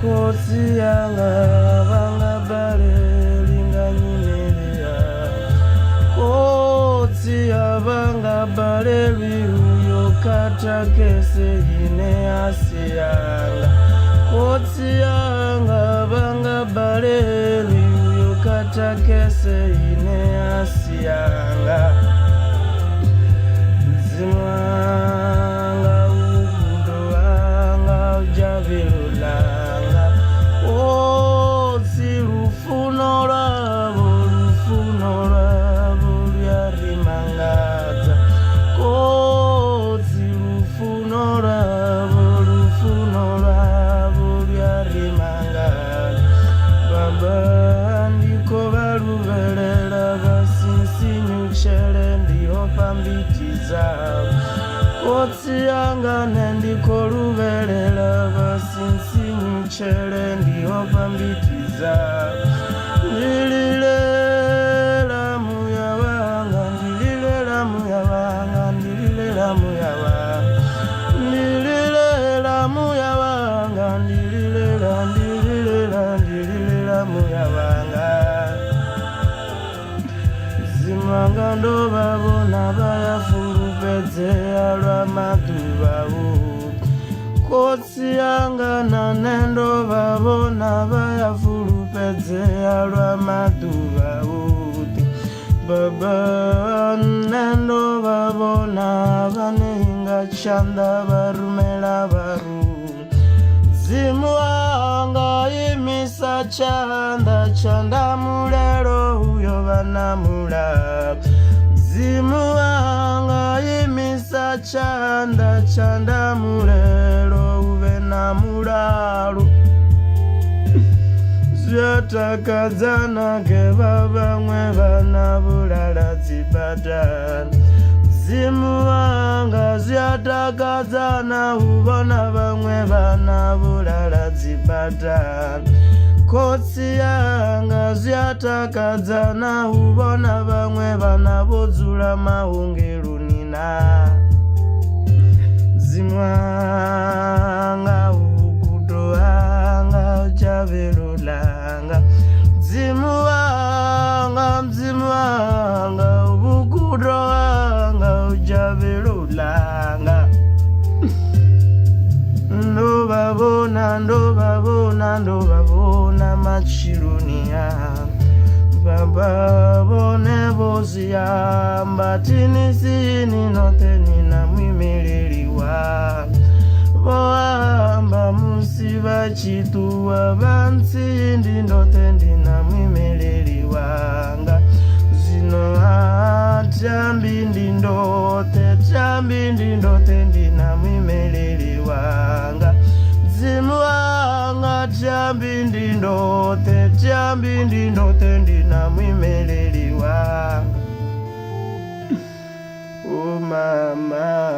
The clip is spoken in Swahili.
Kosi yanga banga bale linganyinelia. Kosi yabanga bale liuyo kata kese ine asiyanga. Kosi yanga banga bale liuyo kata kese ine asiyanga. Zimwanga ubudoanga ujavilulanga. Kosi lufuno labo lyarimangaza. Kosi lufuno labo lyarimangaza. Baba ndiko balubelela basinsinyuchele ndiyo pambitiza. Kosi yanga nendiko lubelela basinsinyuchele ndiyo pambitiza. Ndililela muyabanga, ndililela muyabanga, ndililela muyabanga, ndililela muyabanga, ndililela muyabanga. Zimwanga ndo babona bayafulupedze alwa madubawo. Kosi yanga nanendo babona bayafulupedze alwa madubawo. Baba nendo babona baninga chanda barumela baru. Zimwanga imisa chanda mulero uyo banamula. Zimwanga imisa chanda mulero ube namulalu. Zyatakazana ke babamwe banabulala zibadana. Zimwanga zyatakazana ubona bamwe banabulala zibadana. Kosi yanga zyatakazana ubona bamwe banabozula mahungerunina. Zimwanga ubudoanga ujavilulanga. Zimwanga ubudoanga ujavilulanga. Ndo babona machirunia. Baba bone bozi yamba tinisini note nina mwimililiwa. Boamba musiba chituwa bansi ndi ndote ndina mwimililiwanga. Zino chambi ndi ndote ndina mwimililiwanga. Zimwanga chambi ndi ndote ndina mwimeleliwanga. Oh mama.